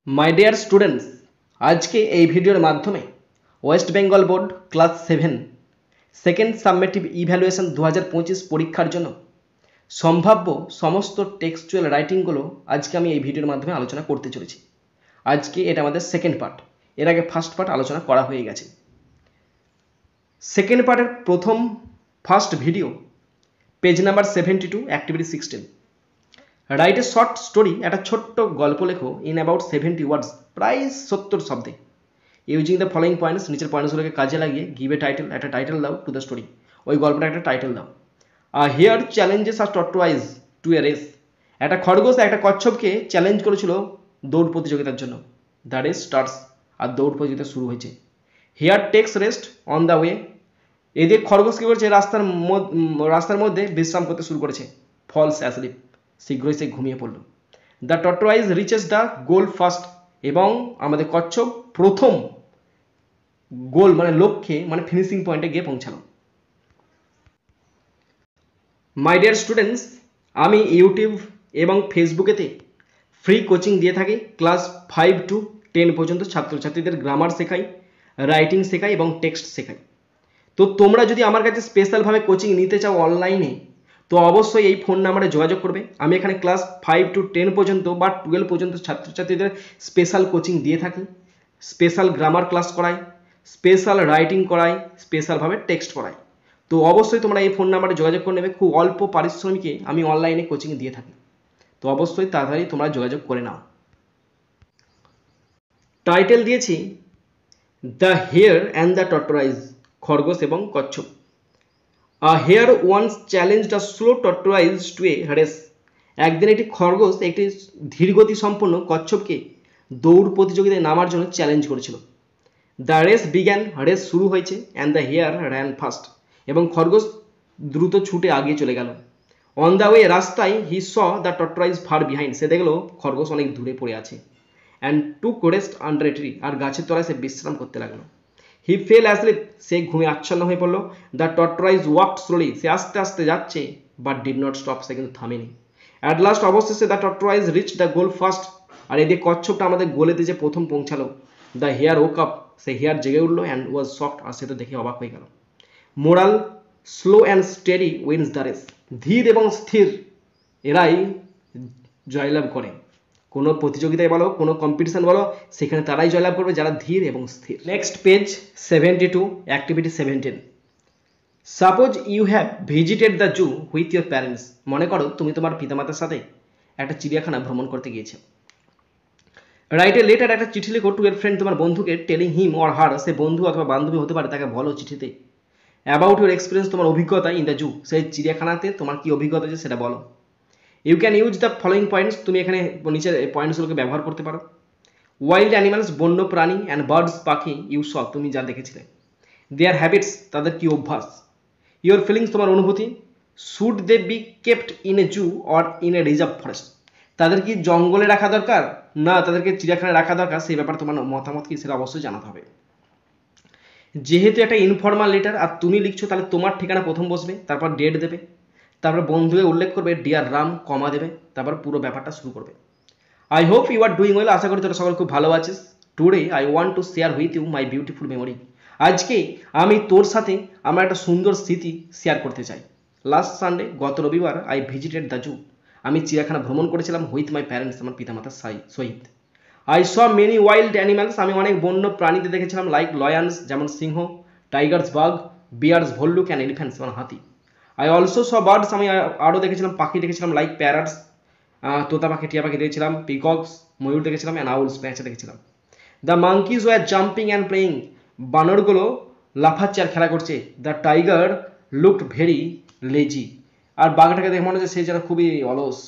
My dear students, आज के এই ভিডিওর মাধ্যমে West Bengal board class 7 second সাবমেটিভ evaluation 2025 পরীক্ষার জন্য সম্ভাব্য সমস্ত টেক্সচুয়াল রাইটিংগুলো আজকে আমি এই ভিডিওর মাধ্যমে আলোচনা করতে চলেছি। আজকে এটা আমাদের সেকেন্ড পার্ট, এর আগে ফার্স্ট পার্ট আলোচনা করা হয়ে গেছে। সেকেন্ড পার্টের প্রথম first video page number 72 activity 16 write a short story, একটা ছোট্ট গল্প লেখো ইন অ্যাবাউট 70 ওয়ার্ডস, প্রায় 70 শব্দে, ইউজিং দ্য ফলোয়িং পয়েন্টস, নিচের পয়েন্টসগুলোকে কাজে লাগিয়ে গিভ এ টাইটেল, একটা টাইটেল দাও টু দ্য স্টোরি, ওই গল্পটা একটা টাইটেল দাও। হিয়ার চ্যালেঞ্জেস আর টর্টোয়াইজ টু এ রেস, একটা খরগোশ একটা কচ্ছপকে চ্যালেঞ্জ করেছিল দৌড় প্রতিযোগিতার জন্য। দ্য রেস স্টার্টস, আর দৌড় প্রতিযোগিতা শুরু হয়েছে। Hare takes rest on the way, এদের খরগোশ কী করেছে রাস্তার মধ্যে বিশ্রাম করতে শুরু করেছে। ফলস অ্যাসলিপ, শীঘ্রই সে ঘুমিয়ে পড়ল। The tortoise reaches the goal first, এবং আমাদের কচ্ছপ প্রথম গোল মানে লক্ষ্যে মানে ফিনিশিং পয়েন্টে গিয়ে পৌঁছালো। মাই ডিয়ার স্টুডেন্টস, আমি ইউটিউব এবং ফেসবুকেতে ফ্রি কোচিং দিয়ে থাকি। ক্লাস 5 to 10 পর্যন্ত ছাত্রছাত্রীদের গ্রামার শেখাই, রাইটিং শেখাই এবং টেক্সট শেখাই। তো তোমরা যদি আমার কাছে স্পেশালভাবে কোচিং নিতে চাও অনলাইনে, তো অবশ্যই এই ফোন নাম্বারে যোগাযোগ করবে। আমি এখানে ক্লাস 5 to 10 পর্যন্ত বা 12 পর্যন্ত ছাত্রছাত্রীদের স্পেশাল কোচিং দিয়ে থাকি। স্পেশাল গ্রামার ক্লাস করাই, স্পেশাল রাইটিং করাই, স্পেশালভাবে টেক্সট করাই। তো অবশ্যই তোমরা এই ফোন নাম্বারে যোগাযোগ করে নেবে। খুব অল্প পারিশ্রমিকে আমি অনলাইনে কোচিং দিয়ে থাকি, তো অবশ্যই তাড়াতাড়ি তোমরা যোগাযোগ করে নাও। টাইটেল দিয়েছি দ্য হেয়ার অ্যান্ড দ্য টর্টোরাইজ, খরগোশ এবং কচ্ছপ। A hare once challenged a slow tortoise to a race. একদিন একটি খরগোশ একটি ধীরগতি সম্পন্ন কচ্ছপকে দৌড় প্রতিযোগিতায় নামার জন্য চ্যালেঞ্জ করেছিল। দ্য রেস বিগ্যান, রেস শুরু হয়েছে, and the hare ran fast, এবং খরগোশ দ্রুত ছুটে আগিয়ে চলে গেল। অন দ্য ওয়ে, রাস্তায়, he saw the tortoise far behind, সে দেখলো খরগোশ অনেক দূরে পড়ে আছে। And took rest under a tree, আর গাছের তলায় সে বিশ্রাম করতে লাগলো। হি ফেল অ্যাসলিপ, সে ঘুমে আচ্ছন্ন হয়ে পড়লো। দ্য টর্টোরাইজ ওয়াকড স্লোলি, সে আস্তে আস্তে যাচ্ছে, বাট ডিড নট স্টপ, সে কিন্তু থামেনি। অ্যাট লাস্ট, অবশেষে the tortoise reach the goal first, আর এদিকে কচ্ছপটা আমাদের গোলেতে যে প্রথম পৌঁছালো। দ্য হেয়ার ওক আপ, সে হেয়ার জেগে উঠলো, অ্যান্ড ওয়াজ শকড, আর সে তো দেখে অবাক হয়ে গেল। Moral, slow and steady wins the race, ধীর এবং স্থির এরাই জয়লাভ করে। কোনো প্রতিযোগিতায় বলো, কোনো কম্পিটিশন বলো, সেখানে তারাই জয়লাভ করবে যারা ধীর এবং স্থির। Next page 72 activity 17। Suppose you have visited the zoo with your parents, মনে করো তুমি তোমার পিতামাতার সাথে একটা চিড়িয়াখানা ভ্রমণ করতে গিয়েছো। রাইট এ লেটার, একটা চিঠি লেখো টু ইয়ার ফ্রেন্ড, তোমার বন্ধুকে, টেলিং হিম অর হার, সে বন্ধু অথবা বান্ধবী হতে পারে, তাকে বলো চিঠিতে অ্যাবাউট ইউর এক্সপিরিয়েন্স, তোমার অভিজ্ঞতা ইন দ্য জু, সেই চিড়িয়াখানাতে তোমার কি অভিজ্ঞতা আছে সেটা বলো। You can use the following points, তুমি এখানে নিচের পয়েন্টসগুলোকে ব্যবহার করতে পারো। ওয়াইল্ড অ্যানিমালস, বন্য প্রাণী, অ্যান্ড বার্ডস, পাখি, ইউ স, তুমি যা দেখেছিলে। দেয়ার হ্যাবিটস, তাদের কি অভ্যাস। ইউর ফিলিংস, তোমার অনুভূতি। Should they be kept in a zoo or in a reserve forest, তাদের কি জঙ্গলে রাখা দরকার না তাদেরকে চিড়িয়াখানায় রাখা দরকার, সেই ব্যাপারে তোমার মতামত কি সেটা অবশ্যই জানাতে হবে। যেহেতু একটা ইনফর্মাল লেটার আর তুমি লিখছো, তাহলে তোমার ঠিকানা প্রথম বসবে, তারপর ডেট দেবে, তারপর বন্ধুকে উল্লেখ করবে, ডিয়ার রাম, কমা দেবে, তারপর পুরো ব্যাপারটা শুরু করবে। I hope you are doing well, আশা করি তোরা সকল খুব ভালো আছিস। Today I want to share with you my beautiful memory, আজকে আমি তোর সাথে আমার একটা সুন্দর স্মৃতি শেয়ার করতে চাই। লাস্ট সানডে, গত রবিবার, আই ভিজিটেড দ্য জু, আমি চিড়িয়াখানা ভ্রমণ করেছিলাম উইথ মাই প্যারেন্টস, আমার পিতামাতার সহিত। I saw many wild animals, আমি অনেক বন্য প্রাণীতে দেখেছিলাম, লাইক লয়ান্স, যেমন সিংহ, টাইগার্স, বাঘ, বিয়ার্স, ভল্লুক, অ্যান্ড এলিফ্যান্টস, যেমন হাতি। আই অলসো স বার্ডস, আমি আরও দেখেছিলাম পাখি দেখেছিলাম, লাইক প্যারটস, তোতা পাখি, টিয়া পাখি দেখেছিলাম, পিকক্স, ময়ূর দেখেছিলাম, অ্যান্ড আউলস, পেঁচা দেখেছিলাম। The monkeys were jumping and playing, বানরগুলো লাফাচ্ছে আর খেলা করছে। The tiger looked very lazy, আর বাঘটাকে দেখে মনে হচ্ছে সে যেন খুবই অলস।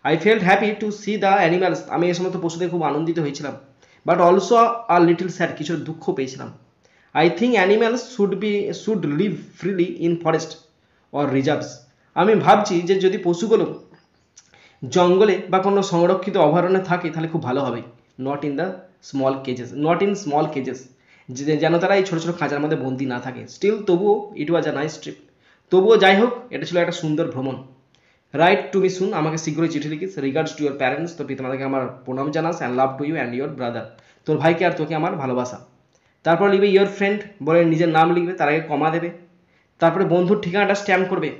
I felt happy to see the animals, আমি এই সমস্ত পশুদের খুব আনন্দিত হয়েছিলাম, but also are little sad, কিছু দুঃখ পেয়েছিলাম। I think animals should live freely in forest or reserves, আমি ভাবছি যে যদি পশুগুলো জঙ্গলে বা কোনো সংরক্ষিত অভয়ারণ্যে থাকে তাহলে খুব ভালো হবে। নট ইন স্মল কেজেস, যেন তারা এই ছোটো ছোটো খাঁচার মধ্যে বন্দি না থাকে। স্টিল, তবুও ইট ওয়াজ আ নাইস ট্রিপ, তবুও যাই হোক, এটা ছিল একটা সুন্দর ভ্রমণ। রাইট টু মি সুন, আমাকে শীঘ্রই চিঠি লিখিস। রিগার্ডস টু ইউর প্যারেন্টস, তোর পিতামাতাকে আমার প্রণাম জানাস। And love to you and your brother, তোর ভাইকে আর তোকে আমার ভালোবাসা। তারপর লিখবে ইয়োর ফ্রেন্ড, বলে নিজের নাম লিখবে, তার আগে কমা দেবে। তারপরে বন্ধুর ঠিকানাটা স্ট্যাম্প করবে।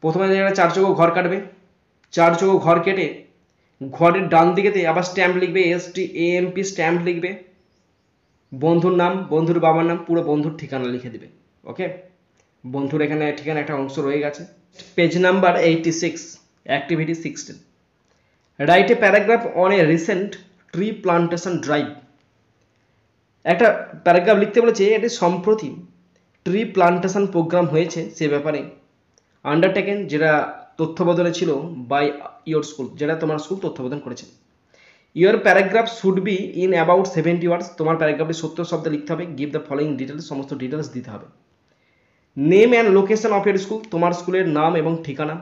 প্রথমে জায়গায় 4 চৌকো ঘর কাটবে, 4 চৌকো ঘর কেটে ঘরের ডান দিকেতে আবার স্ট্যাম্প লিখবে, STAMP স্ট্যাম্প লিখবে, বন্ধুর নাম, বন্ধুর বাবার নাম, পুরো বন্ধুর ঠিকানা লিখে দিবে। ওকে, বন্ধুর এখানে ঠিকানা একটা অংশ রয়ে গেছে। Page number 86, activity 16, write a paragraph on a recent tree plantation drive. একটা প্যারাগ্রাফ লিখতে বলেছে, এটি সম্প্রতি ট্রি প্লান্টেশন প্রোগ্রাম হয়েছে সে ব্যাপারে। আন্ডারটেকেন, যেটা তথ্যবদলে ছিল, বাই ইয়োর স্কুল, যেটা তোমার স্কুল তথ্যবদন করেছে। Your paragraph should be in about 70 words, তোমার প্যারাগ্রাফটি 70 শব্দে লিখতে হবে। গিভ দ্য ফলোয়িং ডিটেলস, সমস্ত ডিটেলস দিতে হবে। Name and location of your school, তোমার স্কুলের নাম এবং ঠিকানা,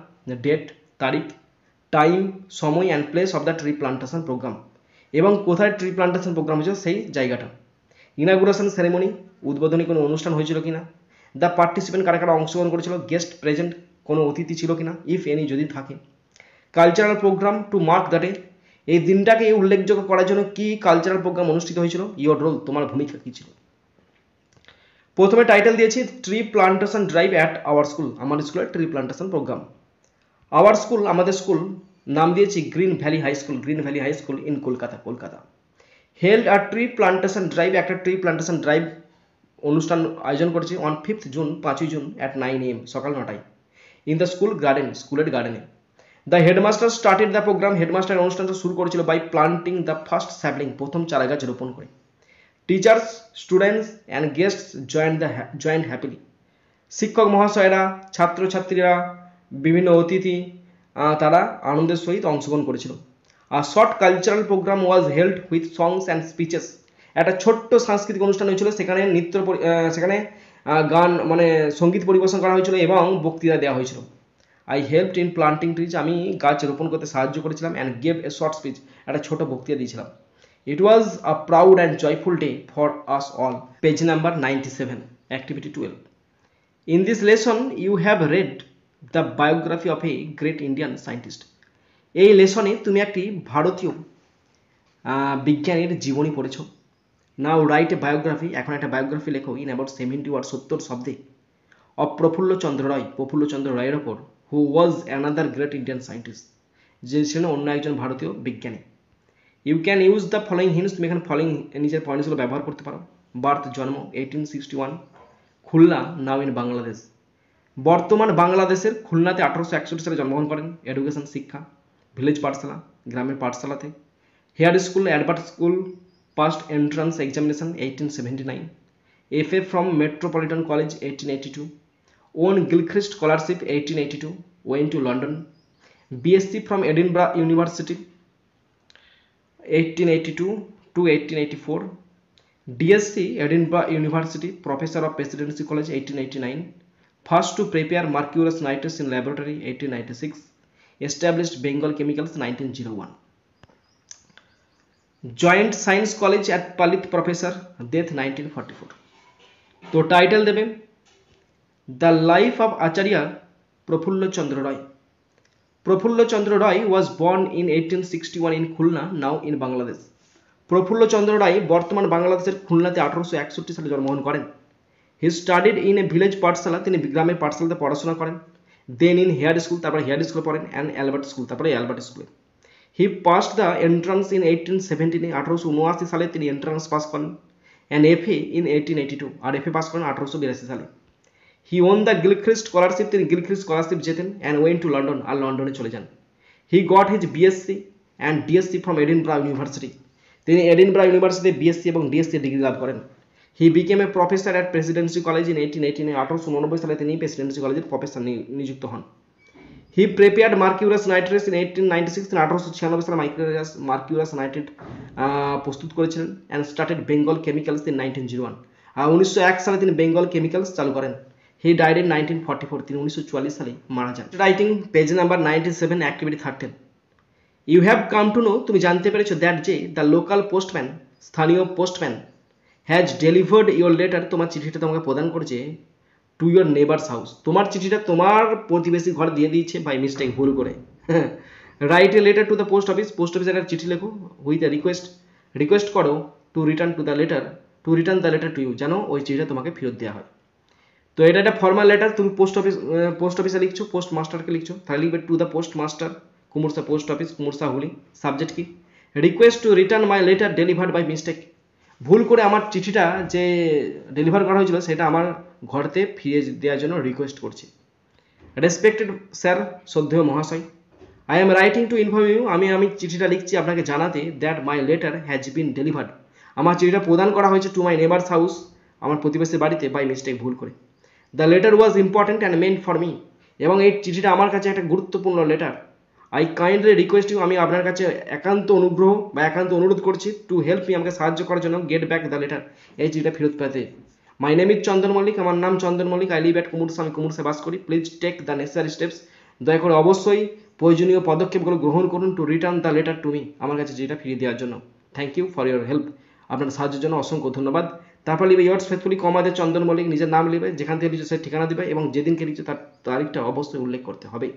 ডেট, তারিখ, টাইম, সময় and place of the tree plantation programme, এবং কোথায় ট্রি প্লান্টেশন প্রোগ্রাম হয়েছিল সেই জায়গাটা। ইনাগুরেশন সেরেমনি, উদ্বোধনী কোনো অনুষ্ঠান হয়েছিল কিনা। দ্য পার্টিসিপেন্ট, কারা কারা অংশগ্রহণ করেছিল। গেস্ট প্রেজেন্ট, কোনো অতিথি ছিল কিনা, ইফ এনি, যদি থাকে। Cultural programme to mark the day, এই দিনটাকে উল্লেখযোগ্য করার জন্য কি কালচারাল প্রোগ্রাম অনুষ্ঠিত হয়েছিল। ইয়োর রোল, তোমার ভূমিকা কী ছিল। প্রথমে টাইটেল দিয়েছি tree plantation drive at our school, আমার স্কুলের tree plantation program. Our school, আমাদের স্কুল, নাম দিয়েছি green valley high school, green valley high school in Kolkata, Kolkata. Held our tree plantation drive, একটা ট্রি প্লান্টেশন ড্রাইভ অনুষ্ঠান আয়োজন করেছি অন 5th জুন, 5ই জুন অ্যাট 9 AM, সকাল 9টায়, ইন দ্য স্কুল গার্ডেন, স্কুলের গার্ডেনে। The headmaster started the program, headmaster অনুষ্ঠানটা শুরু করেছিল by planting the first sapling, প্রথম চারা গাছ রোপণ করে। Teachers, students and guests joint happily, শিক্ষক মহাশয়েরা, ছাত্রছাত্রীরা, বিভিন্ন অতিথি, তারা আনন্দের সহিত অংশগ্রহণ করেছিল। আর short cultural program was held with songs and speeches, একটা ছোট্ট সাংস্কৃতিক অনুষ্ঠান হয়েছিল, সেখানে সেখানে গান মানে সঙ্গীত পরিবেশন করা হয়েছিল এবং বক্তৃতা দেওয়া হয়েছিল। I helped in planting trees, আমি গাছ রোপণ করতে সাহায্য করেছিলাম। And gave a short speech, একটা ছোট বক্তৃতা দিয়েছিলাম। It was a proud and joyful day for us all. Page number 97, activity 12, in this lesson you have read the biography of a great Indian scientist. এই লেসনে তুমি একটি ভারতীয় বিজ্ঞানীর জীবনী পড়েছ। নাও রাইট এ বায়োগ্রাফি, এখন একটা বায়োগ্রাফি লেখো ইন অ্যাবাউট 70 ওয়ার্ড, 70 শব্দে, অফ প্রফুল্লচন্দ্র রায়, প্রফুল্লচন্দ্র রায়ের ওপর, who was another great Indian scientist, যে ছিলেন অন্য একজন ভারতীয় বিজ্ঞানী। You can use the following hints, তুমি এখানে ফলোয়িং নিজের পয়েন্টসগুলো ব্যবহার করতে পারো। বার্থ, জন্ম 1861, খুলনা, নাও ইন বাংলাদেশ, বর্তমান বাংলাদেশের খুলনাতে 1861 সালে জন্মগ্রহণ করেন। এডুকেশন, শিক্ষা, ভিলেজ পাঠশালা, গ্রামের পাঠশালাতে। Hare school, Albert school, passed entrance examination 1879। FA from Metropolitan College 1882, won Gilchrist Scholarship 1882, went to London. BSc from Edinburgh University 1882 to 1884, DSc Edinburgh University, Professor of Presidency College 1889, first to prepare mercurous nitrates in laboratory 1896, established Bengal Chemicals 1901. Joint Science College at Palit, Professor, death 1944. তো title দেবে the life of Acharya Prafulla Chandra Ray. Prafulla Chandra Ray was born in 1861 in Khulna, now in Bangladesh. Prafulla Chandra Ray বর্তমান বাংলাদেশের খুলনাতে 1861 সালে জন্মগ্রহণ করেন। He studied in a village pathshala, তিনি গ্রামের পাঠশালাতে পড়াশোনা করেন। দেন ইন হেয়ার স্কুল, তারপরে হেয়ার স্কুলে পড়েন। অ্যান্ড অ্যালবার্ট স্কুল, তারপরে অ্যালবার্ট স্কুলে। He passed the entrance in 1817, 1879 সালে তিনি এন্ট্রান্স পাস করেন। অ্যান্ড FA ইন 1882, আর FA পাস করেন 1882 সালে। He won the Gilchrist scholarship, তিনি গিলখ্রিস্ট স্কলারশিপ জেতেন। অ্যান্ড ওয়েন্ট টু লন্ডন, আর লন্ডনে চলে যান। He got his BSc and DSc from Edinburgh university, তিনি এডিনব্রা ইউনিভার্সিটিতে BSc এবং DSc ডিগ্রি লাভ করেন। He became a professor at Presidency college in 1889, 1889 সালে তিনি প্রেসিডেন্সি কলেজের প্রফেসর নিযুক্ত হন। He prepared mercurous nitrates in 1896, তিনি 1896 সালে মার্কিউরাস নাইট্রেট প্রস্তুত করেছিলেন। And started Bengal chemicals in 1901, 1901 সালে তিনি বেঙ্গল কেমিক্যালস চালু করেন। হি ডাইড ইন 1944, তিনি 1944 সালে মারা যান। Writing, page number 97, activity 13, you have come to know, তুমি জানতে পেরেছো দ্যাট যে দ্য লোকাল পোস্টম্যান, স্থানীয় postman, has delivered your letter, তোমার চিঠিটা তোমাকে প্রদান করেছে, টু ইয়োর নেবার্স হাউস, তোমার চিঠিটা তোমার প্রতিবেশী ঘর দিয়ে দিয়েছে বাই মিস্টেক, ভুল করে। Write a letter to the post office, পোস্ট অফিসে একটা চিঠি লেখো উইথ এ রিকোয়েস্ট করো to return the letter to you, যেন ওই চিঠিটা তোমাকে ফেরত দেওয়া হয়। তো এটা একটা ফর্মাল লেটার, তুমি পোস্ট অফিসে লিখছো, পোস্ট মাস্টারকে লিখছো, তাহলে লিখবে to the post master Kumursa post office Kumursa Hooghly. Subject কি? Request to return my letter delivered by mistake, ভুল করে আমার চিঠিটা যে ডেলিভার করা হয়েছিল সেটা আমার ঘরতে ফিরিয়ে দেওয়ার জন্য রিকোয়েস্ট করছি। রেসপেক্টেড স্যার, শ্রদ্ধেয় মহাশয়, I am writing to inform you, আমি চিঠিটা লিখছি আপনাকে জানাতে, that my letter has been delivered, আমার চিঠিটা প্রদান করা হয়েছে টু মাই নেবার্স হাউস, আমার প্রতিবেশীর বাড়িতে, বাই মিস্টেক, ভুল করে। The letter was important and meant for me, এবং এই চিঠিটা আমার কাছে একটা গুরুত্বপূর্ণ letter. I kindly request you, আমি আপনার কাছে একান্ত অনুগ্রহ বা একান্ত অনুরোধ করছি, টু হেল্প মি, আমাকে সাহায্য করার জন্য, গেট ব্যাক দ্য লেটার, এই চিঠিটা ফেরত পেতে। My name is Chandan Mallick, আমার নাম Chandan Mallick, I live at Kumursa, আমি কুমুরসা বাস করি। Please take the necessary steps, দয়া করে অবশ্যই প্রয়োজনীয় পদক্ষেপগুলো গ্রহণ করুন, to return the letter to me, আমার কাছে চিঠিটা ফিরিয়ে দেওয়ার জন্য। Thank you for your help, আপনার সাহায্যের জন্য অসংখ্য ধন্যবাদ। তারপর লিখবে ইয়ার্স ফেথফুলি কমাতে চন্দন মল্লিক, নিজের নাম লিখবে, যেখান থেকে লিখছে সে ঠিকানা দিবে, এবং যেদিনকে লিখছে তার তারিখটা অবশ্যই উল্লেখ করতে হবে।